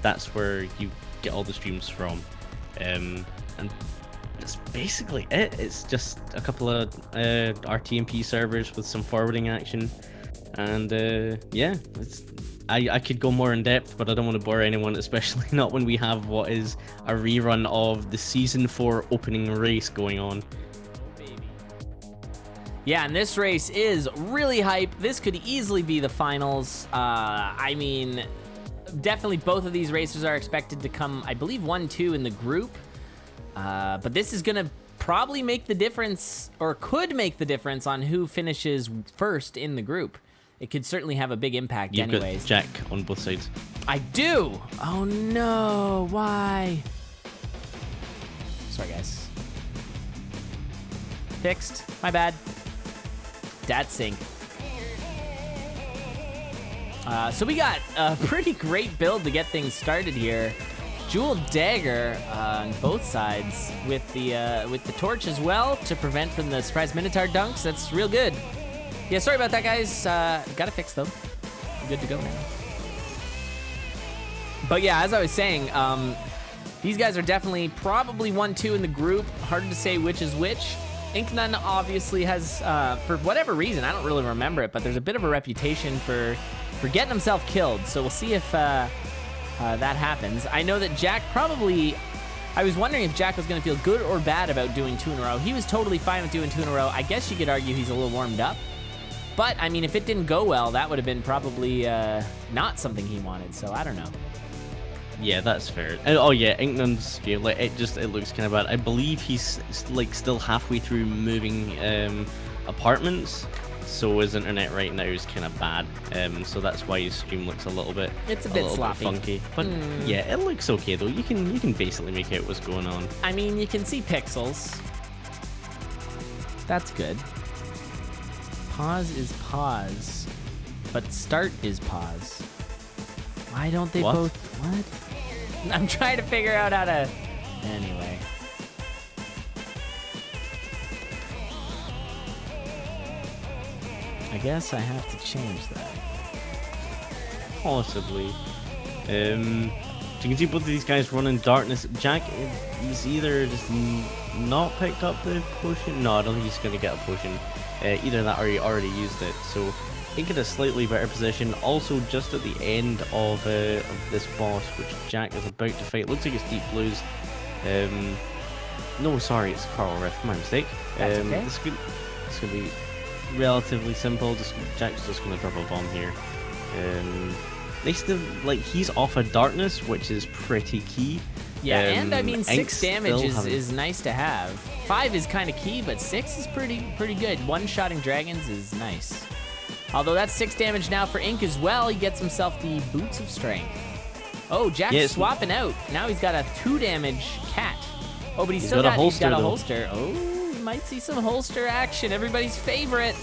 that's where you get all the streams from. And that's basically it. It's just a couple of RTMP servers with some forwarding action, and yeah, I could go more in depth, but I don't want to bore anyone, especially not when we have what is a rerun of the Season 4 opening race going on. Yeah, and this race is really hype. This could easily be the finals. I mean, definitely both of these races are expected to come, I believe, 1-2 in the group. But this is going to probably make the difference, or could make the difference, on who finishes first in the group. It could certainly have a big impact anyways. You've got Jack on both sides. I do! Oh no, why? Sorry, guys. Fixed. My bad. Dad sync. So we got a pretty great build to get things started here. Jewel Dagger on both sides with the torch as well to prevent from the surprise Minotaur dunks. That's real good. Yeah, sorry about that, guys. Got it fixed though. Good to go now. But yeah, as I was saying, these guys are definitely probably 1-2 in the group. Hard to say which is which. Incnone obviously has, for whatever reason, I don't really remember it, but there's a bit of a reputation for getting himself killed. So we'll see if that happens. I know that Jack probably, I was wondering if Jack was going to feel good or bad about doing 2 in a row. He was totally fine with doing 2 in a row. I guess you could argue he's a little warmed up. But, I mean, if it didn't go well, that would have been probably not something he wanted. So I don't know. Yeah, that's fair. Oh yeah, Incnone's game, like it looks kind of bad. I believe he's like still halfway through moving apartments, so his internet right now is kind of bad. So that's why his stream looks a little bit sloppy, funky. But yeah, it looks okay though. You can basically make out what's going on. I mean, you can see pixels. That's good. Pause is pause, but start is pause. Why don't they both? What? I'm trying to figure out how to. Anyway. I guess I have to change that. Possibly. You can see both of these guys running darkness. Jack, he's either just not picked up the potion. No, I don't think he's going to get a potion. Either that or he already used it. So Ink in a slightly better position. Also, just at the end of this boss, which Jack is about to fight. Looks like it's Deep Blues. No, sorry, it's Carl Rift. My mistake. That's okay. It's going to be relatively simple. Jack's just going to drop a bomb here. They still, like, he's off of darkness, which is pretty key. Yeah, and I mean, 6 damage is nice to have. 5 is kind of key, but 6 is pretty good. One-shotting dragons is nice. Although that's 6 damage now for Ink as well. He gets himself the Boots of Strength. Oh, Jack's swapping out. Now he's got a 2 damage cat. Oh, but he's got a holster. Oh, we might see some holster action. Everybody's favorite.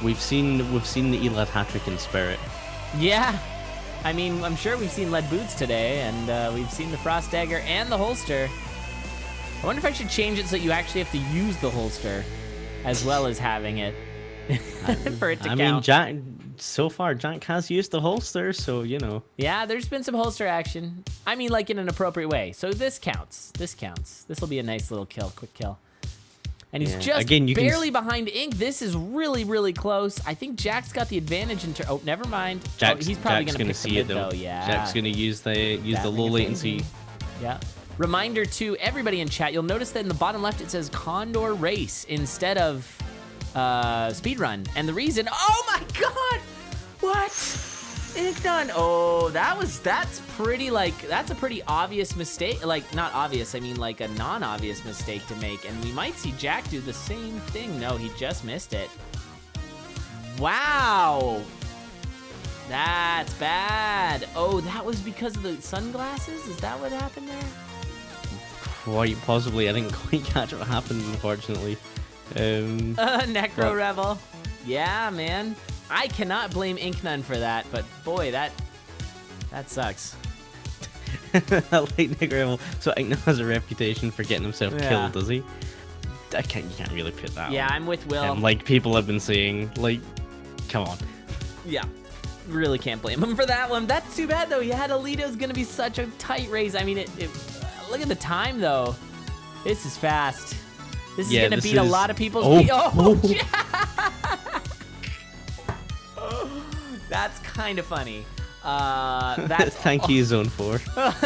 We've seen the Elad hat-trick in Spirit. Yeah. I mean, I'm sure we've seen lead boots today, and we've seen the frost dagger and the holster. I wonder if I should change it so you actually have to use the holster as well as having it for it to count. I mean, Jack, so far, Jack has used the holster, so, you know. Yeah, there's been some holster action. I mean, like, in an appropriate way. So this counts. This counts. This will be a nice little kill, quick kill. And he's just barely behind Ink. This is really, really close. I think Jack's got the advantage in oh, never mind. He's probably going to pick the mid, though. Yeah. Jack's going to use the low latency. Yeah. Reminder to everybody in chat, you'll notice that in the bottom left it says Condor Race instead of Speedrun. And the reason, oh my god! What? Incnone. Oh, that's a pretty obvious mistake. Like, not obvious, I mean like a non-obvious mistake to make. And we might see Jack do the same thing. No, he just missed it. Wow. That's bad. Oh, that was because of the sunglasses? Is that what happened there? Quite possibly. I didn't quite catch what happened, unfortunately. Necro Revel. Yeah, man. I cannot blame Incnone for that, but boy, that sucks. Late Necro Revel. So Incnone has a reputation for getting himself killed, does he? You can't really put that on. I'm with Will. Like people have been saying, like, come on. Yeah. really can't blame him for that one. That's too bad, though. He had Alito's going to be such a tight race. I mean, look at the time, though. This is fast. This is going to beat a lot of people's... That's kind of funny. That's Thank you, Zone 4.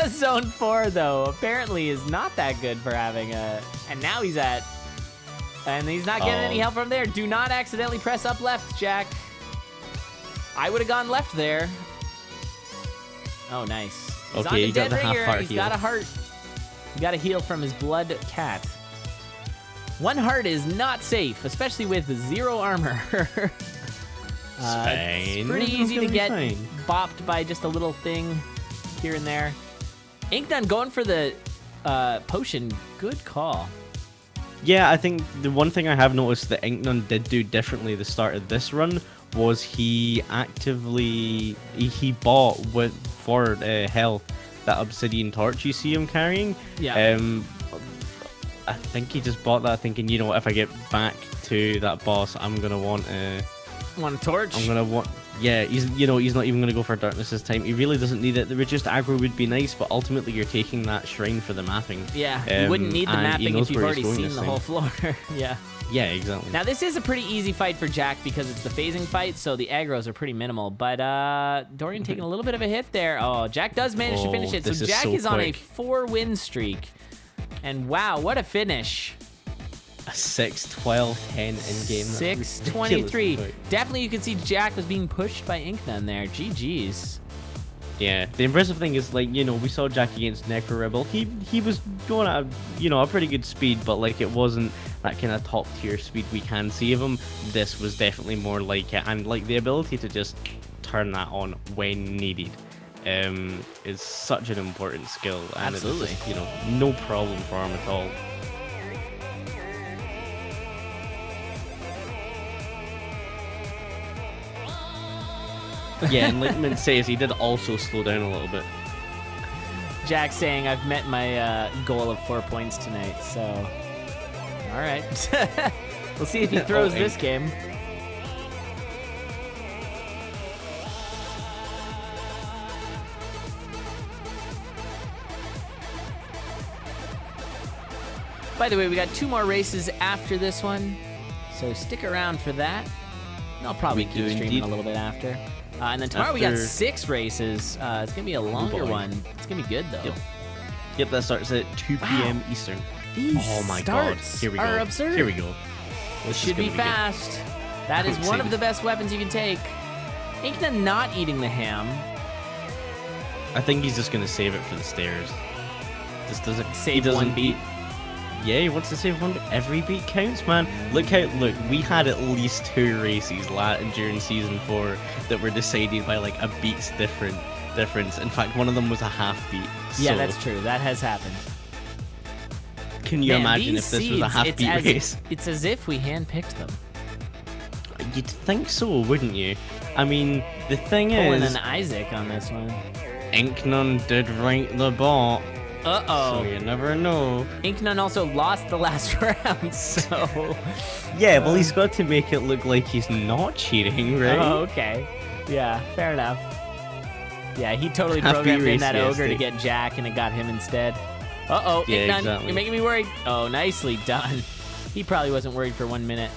Zone 4, though, apparently is not that good for having a... And now he's at... And he's not getting any help from there. Do not accidentally press up left, Jack. I would have gone left there. Oh, nice. He's Okay, on you got the half heart He's heal. got a heart. He got a heal from his blood cat. 1 heart is not safe, especially with 0 armor. It's pretty easy to get bopped by just a little thing here and there. Incnone going for the potion. Good call. Yeah, I think the one thing I have noticed that Incnone did do differently at the start of this run was he actively bought for health that obsidian torch you see him carrying. Yeah. I think he just bought that thinking, you know, if I get back to that boss, I'm gonna want a torch. I'm gonna want. Yeah, he's not even gonna go for darkness this time. He really doesn't need it. The reduced aggro would be nice, but ultimately you're taking that shrine for the mapping. Yeah, you wouldn't need the mapping if you've already seen the whole floor. Yeah. Yeah, exactly. Now this is a pretty easy fight for Jack because it's the phasing fight, so the aggros are pretty minimal. But Dorian taking a little bit of a hit there. Oh, Jack does manage to finish it. So Jack is on a 4-win streak. And wow, what a finish. A 6-12-10 in game. 6-23. Definitely you can see Jack was being pushed by Incnone there. GG's. Yeah, the impressive thing is, like, you know, we saw Jack against Necro Rebel. He was going at a pretty good speed, but like it wasn't that kind of top tier speed we can see of him. This was definitely more like it, and like the ability to just turn that on when needed is such an important skill. And absolutely, it's just, no problem for him at all. Yeah, and like Mint says, he did also slow down a little bit. Jack saying, I've met my goal of 4 points tonight, so... Alright. We'll see if he throws this game. By the way, we got 2 more races after this one, so stick around for that. And I'll probably keep streaming a little bit after. And then tomorrow we got 6 races. It's going to be a longer one. It's going to be good, though. Yep, that starts at 2 p.m. Eastern. These oh my god. Here we go. Are absurd. Here we go. This should be fast. That is one of the best weapons you can take. Incnone not eating the ham. I think he's just going to save it for the stairs. Just doesn't save one beat. Yeah, he wants to save one. Every beat counts, man. Look, we had at least 2 races during season 4 that were decided by like a beat's difference. In fact, one of them was a half beat. Yeah, that's true. That has happened. Can you imagine if this was a half beat race? It's as if we handpicked them. You'd think so, wouldn't you? I mean, the thing Pulling is, an Isaac on this one. Incnone did rank the bot. Uh-oh. So you never know. Incnone also lost the last round, so... Yeah, well, he's got to make it look like he's not cheating, right? Oh, okay. Yeah, fair enough. Yeah, he totally programmed in that ogre to get Jack, and it got him instead. Uh-oh, yeah, Incnone, exactly. You're making me worried. Oh, nicely done. He probably wasn't worried for 1 minute.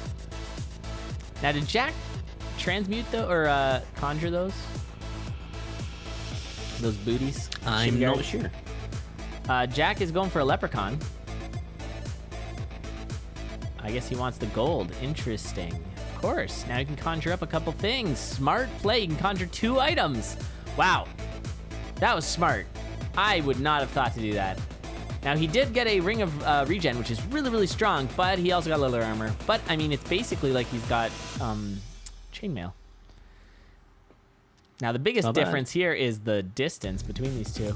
Now, did Jack transmute, though, or conjure those? Those booties? I'm not sure. Jack is going for a leprechaun. I guess he wants the gold. Interesting. Of course. Now you can conjure up a couple things. Smart play. You can conjure 2 items. Wow. That was smart. I would not have thought to do that. Now, he did get a ring of regen, which is really, really strong, but he also got leather armor. But, I mean, it's basically like he's got chainmail. Now, the biggest difference here is the distance between these two.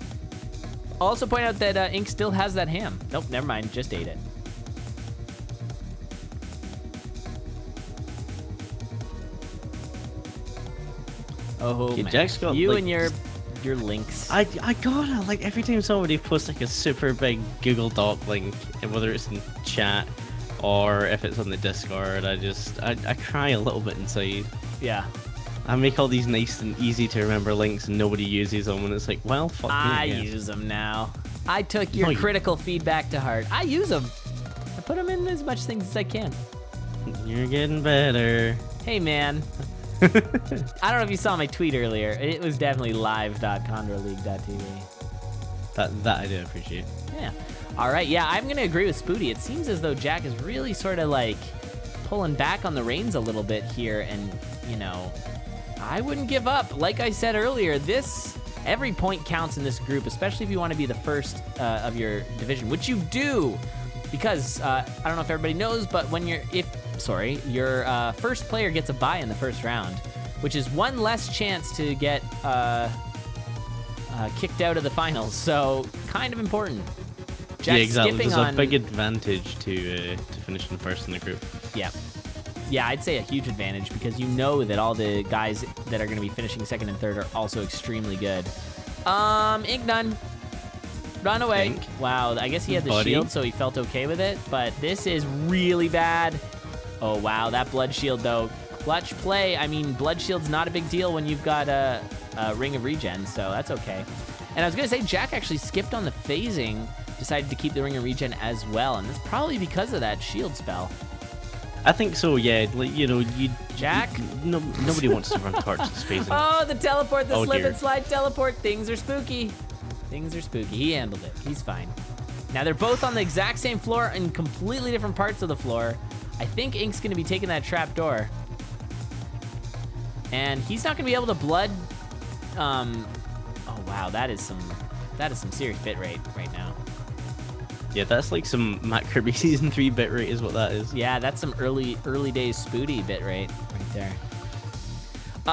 Also point out that Ink still has that ham. Nope, never mind. Just ate it. Oh, man. Jack's got, you like, and your links. I gotta, like, every time somebody posts like a super big Google Doc link, whether it's in chat or if it's on the Discord, I cry a little bit inside. Yeah. I make all these nice and easy to remember links and nobody uses them, and it's like, well, fuck me. I guess. use them now. I took your critical feedback to heart. I use them. I put them in as much things as I can. You're getting better. Hey, man. I don't know if you saw my tweet earlier. It was definitely live.condorleague.tv. That I do appreciate. Yeah. All right. Yeah, I'm going to agree with Spooty. It seems as though Jack is really sort of like pulling back on the reins a little bit here. And, you know, I wouldn't give up. Like I said earlier, every point counts in this group, especially if you want to be the first of your division, which you do. Because I don't know if everybody knows, but when your first player gets a bye in the first round, which is one less chance to get kicked out of the finals. So kind of important. Jack, yeah, exactly. There's a big advantage to finishing first in the group. Yeah. Yeah, I'd say a huge advantage because you know that all the guys that are going to be finishing second and third are also extremely good. Incnone. Run away. Ink. Wow, I guess he had the shield, so he felt okay with it, but this is really bad. Oh, wow, that blood shield, though. Clutch play. I mean, blood shield's not a big deal when you've got a ring of regen, so that's okay. And I was going to say, Jack actually skipped on the phasing, decided to keep the ring of regen as well, and that's probably because of that shield spell. I think so, yeah. Like, you know, Jack? Nobody wants to run torches phasing. Oh, the teleport, the slip dear. and slide teleport. Things are spooky. Things are spooky. He handled it. He's fine. Now, they're both on the exact same floor in completely different parts of the floor. I think Ink's going to be taking that trap door. And he's not going to be able to blood... Oh, wow. That is some serious bitrate right now. Yeah, that's like some Matt Kirby Season 3 bitrate is what that is. Yeah, that's some early days Spooty bitrate right there.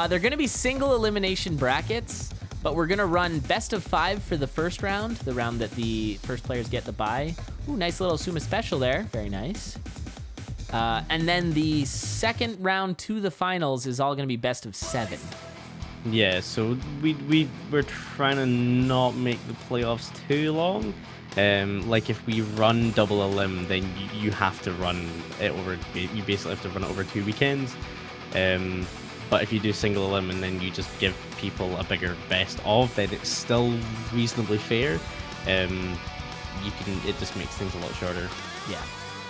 They're going to be single elimination brackets, but we're going to run best of 5 for the first round, the round that the first players get the bye. Ooh, nice little Suma special there. Very nice. And then the second round to the finals is all going to be best of 7. Yeah, so we're trying to not make the playoffs too long. Like if we run double elim, then you have to run it over. You basically have to run it over 2 weekends. But if you do single elim and then you just give people a bigger best of, then it's still reasonably fair. It just makes things a lot shorter.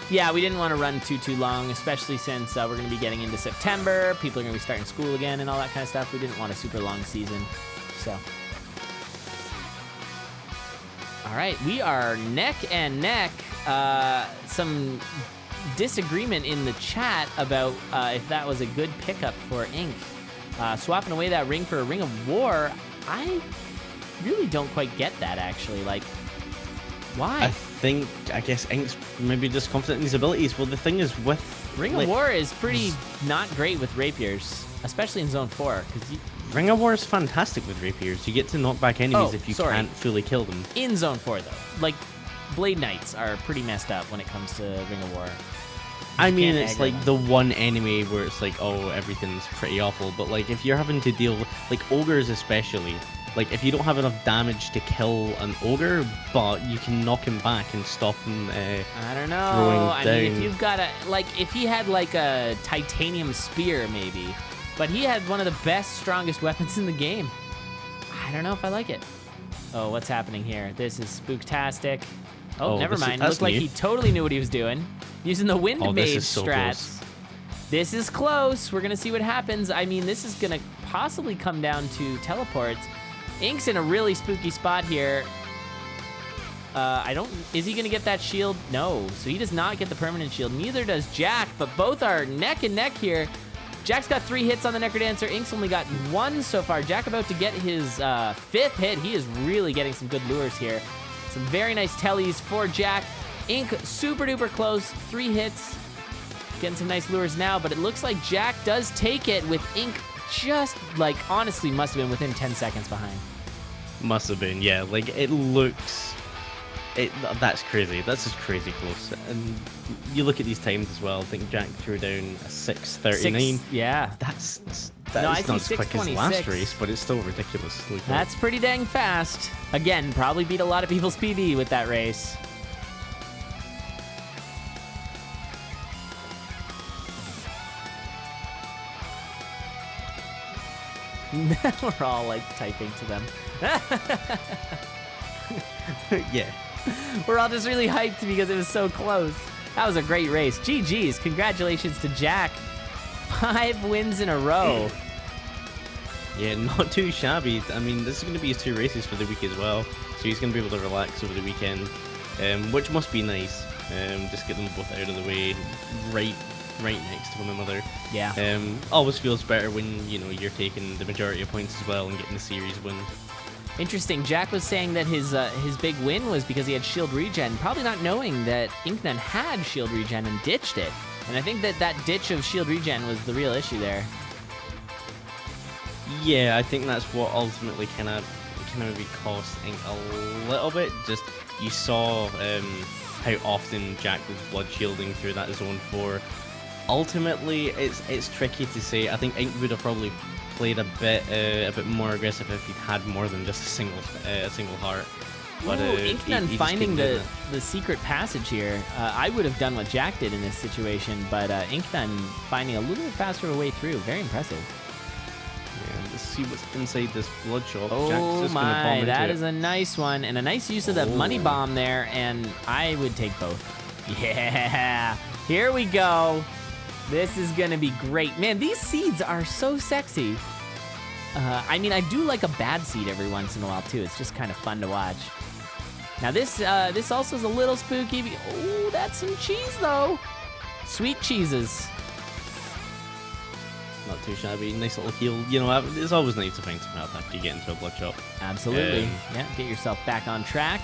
Yeah, we didn't want to run too long, especially since we're going to be getting into September. People are going to be starting school again and all that kind of stuff. We didn't want a super long season, so. All right, we are neck and neck. Some disagreement in the chat about if that was a good pickup for Ink. Swapping away that ring for a Ring of War, I really don't quite get that, actually. Like, why? I guess Ink's maybe just confident in his abilities. Well, the thing is with... Ring of War is pretty not great with rapiers, especially in Zone 4, because Ring of War is fantastic with rapiers. You get to knock back enemies if you can't fully kill them. In Zone 4, though. Like, Blade Knights are pretty messed up when it comes to Ring of War. I mean, it's like the one enemy where it's like, oh, everything's pretty awful. But, like, if you're having to deal with, like, ogres especially, like, if you don't have enough damage to kill an ogre, but you can knock him back and stop him I don't know. I mean, if you've got if he had, like, a titanium spear, maybe. But he had one of the best, strongest weapons in the game. I don't know if I like it. Oh, what's happening here? This is spooktastic. Oh, never mind. Looked like he totally knew what he was doing. Using the Wind Mage strats. This is close. We're going to see what happens. I mean, this is going to possibly come down to teleports. Ink's in a really spooky spot here. Is he going to get that shield? No. So he does not get the permanent shield. Neither does Jack, but both are neck and neck here. Jack's got 3 hits on the Necrodancer. Ink's only got 1 so far. Jack about to get his 5th hit. He is really getting some good lures here. Some very nice tellies for Jack. Ink super duper close. 3 hits. Getting some nice lures now, but it looks like Jack does take it with Ink just, like, honestly must have been within 10 seconds behind. Must have been, yeah. Like, it looks... That's crazy. That's just crazy close. And you look at these times as well. I think Jack threw down a 6:39. Yeah. That's not as quick as last race, but it's still ridiculously quick. That's pretty dang fast. Again, probably beat a lot of people's PB with that race. We're all like typing to them. Yeah. We're all just really hyped because it was so close. That was a great race. GG's. Congratulations to Jack. 5 wins in a row. Yeah, not too shabby. I mean, this is going to be his 2 races for the week as well, so he's going to be able to relax over the weekend, which must be nice. Just get them both out of the way, right next to one another. Yeah. Always feels better when you're taking the majority of points as well and getting the series win. Interesting. Jack was saying that his big win was because he had shield regen, probably not knowing that Incnone had shield regen and ditched it. And I think that ditch of shield regen was the real issue there. Yeah, I think that's what ultimately kind of maybe cost Inc a little bit. Just you saw how often Jack was blood shielding through that zone 4. Ultimately, it's tricky to say. I think Inc would have probably played a bit more aggressive if he'd had more than just a single heart. But Incnone he finding the secret passage here. I would have done what Jack did in this situation, but Incnone finding a little bit faster of a way through. Very impressive. Yeah, let's see what's inside this blood shop. Oh Jack's just gonna bomb my, into that it. is a nice one, and a nice use of the money bomb there, and I would take both. Yeah, here we go. This is gonna be great. Man, these seeds are so sexy. I mean, I do like a bad seed every once in a while too. It's just kind of fun to watch. Now this also is a little spooky. Oh, that's some cheese though. Sweet cheeses. Not too shabby. Nice little heal. It's always nice to find some health after you get into a blood shop. Absolutely. Yeah, get yourself back on track.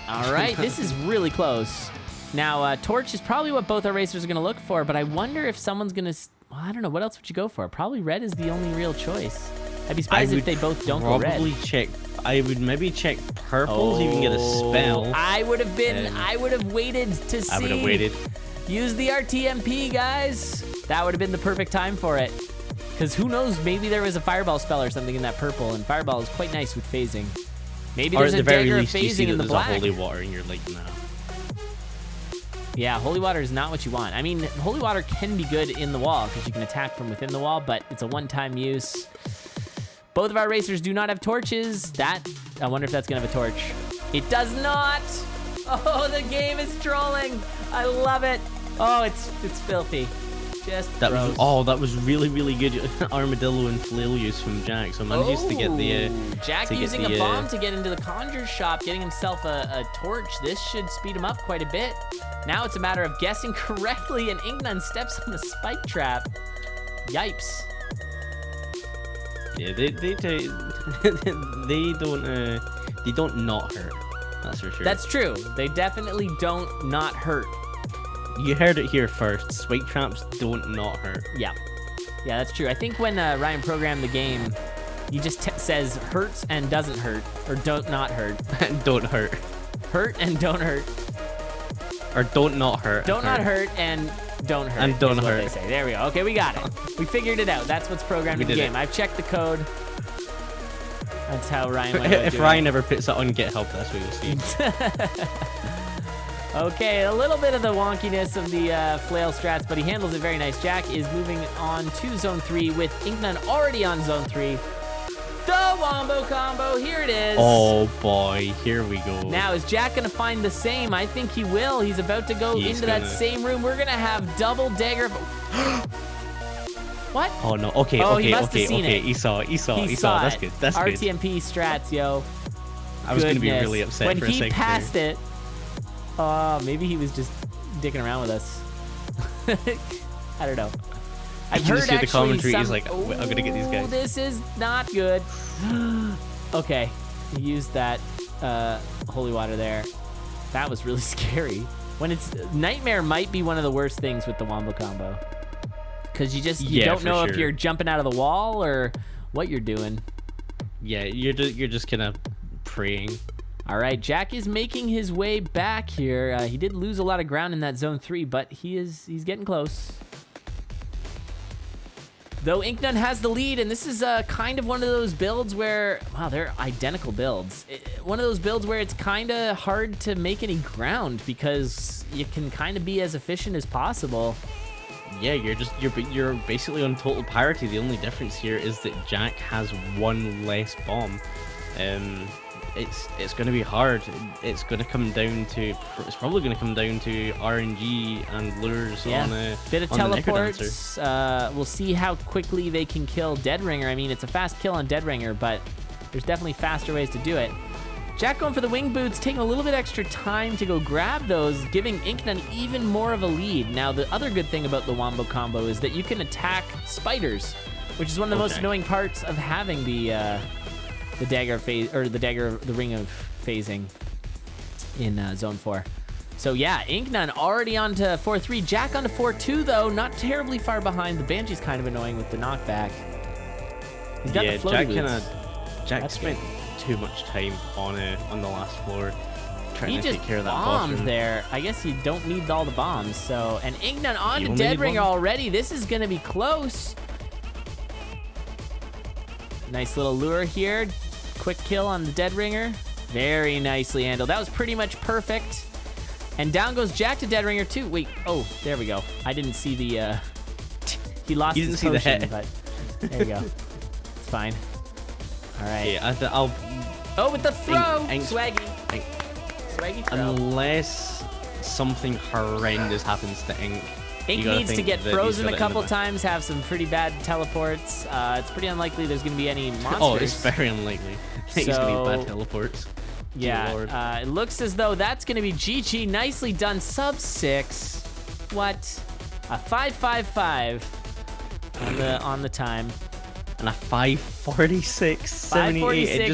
All right, this is really close. Now, Torch is probably what both our racers are going to look for, but I wonder if someone's going to... Well, I don't know. What else would you go for? Probably red is the only real choice. I'd be surprised if they both don't go red. I would maybe check purple so you can get a spell. I would have waited to see. I would have waited. Use the RTMP, guys. That would have been the perfect time for it. Because who knows, maybe there was a fireball spell or something in that purple, and fireball is quite nice with phasing. Maybe there's a dagger of phasing in the black. There's a holy water and you're like, nah. Yeah, holy water is not what you want. I mean, holy water can be good in the wall because you can attack from within the wall, but it's a one-time use. Both of our racers do not have torches. I wonder if that's gonna have a torch. It does not. Oh, the game is trolling. I love it. Oh, it's filthy. Just gross. That was really, really good armadillo and flail use from Jack. So manages to get the Jack using a bomb to get into the conjure shop, getting himself a torch. This should speed him up quite a bit. Now it's a matter of guessing correctly, and Incnone steps on the spike trap. Yipes. Yeah, they don't not hurt. That's for sure. That's true. They definitely don't not hurt. You heard it here first. Spike traps don't not hurt. Yeah. Yeah, that's true. I think when Ryan programmed the game, he just says hurts and doesn't hurt, or don't not hurt. Don't hurt. Hurt and don't hurt. Or don't not hurt. Don't not hurt and don't hurt. And don't is what hurt. They say. There we go. Okay, we got it. We figured it out. That's what's programmed in the game. I've checked the code. That's how Ryan went about If doing Ryan it. ever puts it on GitHub, that's what you'll see. Okay, a little bit of the wonkiness of the flail strats, but he handles it very nice. Jack is moving on to Zone 3 with Incnone already on Zone 3. The Wombo Combo, here it is. Oh boy, here we go. Now, is Jack going to find the same? I think he will. He's about to go into that same room. We're going to have double dagger. What? Oh no, okay. He must have seen it. He saw. That's good. That's good. RTMP strats, yo. I was going to be really upset when for a second. When he passed it, maybe he was just dicking around with us. I don't know. I've heard see the commentary. He's like, I'm going to get these guys. This is not good. Okay, he used that holy water there. That was really scary. When it's Nightmare might be one of the worst things with the Wombo combo. Because you don't know if you're jumping out of the wall or what you're doing. Yeah, you're just kind of praying. All right, Jack is making his way back here. He did lose a lot of ground in that Zone 3, but he's getting close. Though Incnone has the lead, and this is kind of one of those builds where, wow, they're identical builds. One of those builds where it's kind of hard to make any ground because you can kind of be as efficient as possible. yeah, you're basically on total parity. The only difference here is that Jack has one less bomb. It's going to be hard. It's going to come down to probably going to come down to RNG and lures on a bit of on the teleports. We'll see how quickly they can kill Dead Ringer. I mean, it's a fast kill on Dead Ringer, but there's definitely faster ways to do it. Jack going for the wing boots, taking a little bit extra time to go grab those, giving Incnone even more of a lead. Now, the other good thing about the Wombo combo is that you can attack spiders, which is one of the most annoying parts of having the dagger phase, or the ring of phasing in Zone 4. So yeah, Incnone already on to 4-3. Jack on to 4-2 though, not terribly far behind. The Banshee's kind of annoying with the knockback. He's got the floaty boots. Jack spent too much time on the last floor trying to take care of that bombs boss room. There. I guess you don't need all the bombs. So, and Incnone on to Dead Ringer already. This is gonna be close. Nice little lure here. Quick kill on the Dead Ringer. Very nicely handled. That was pretty much perfect. And down goes Jack to Dead Ringer too. Wait, oh, there we go. I didn't see the he lost his potion, but there you go. It's fine. All right. Yeah, I'll. Oh, with the throw! Swaggy. Swaggy throw. Unless something horrendous happens to Ink. Ink needs to get frozen a couple times, have some pretty bad teleports. It's pretty unlikely there's going to be any monsters. Oh, it's very unlikely. He's going to be bad teleports. Yeah, it looks as though that's going to be GG. Nicely done. Sub 6. What? A 5.55 on the time. And a 5:46.78. 5:46.